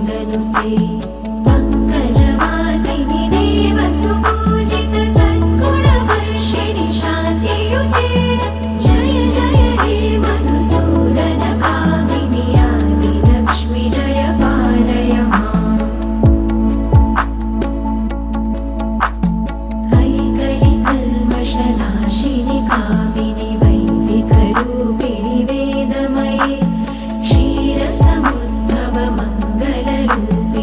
वेदनुते पङ्कजवासिनि देवसुपूजित सद्गुणवर्षिणि शान्तियुते जय जय हे मधुसूदन कामिनि आदिलक्ष्मि जय पालय माम् ऐकलिकल्मषनाशिनि कामिनि वैदिकरूपिणि वेदमये क्षीरसमुद्भव मङ्गलरूपिणि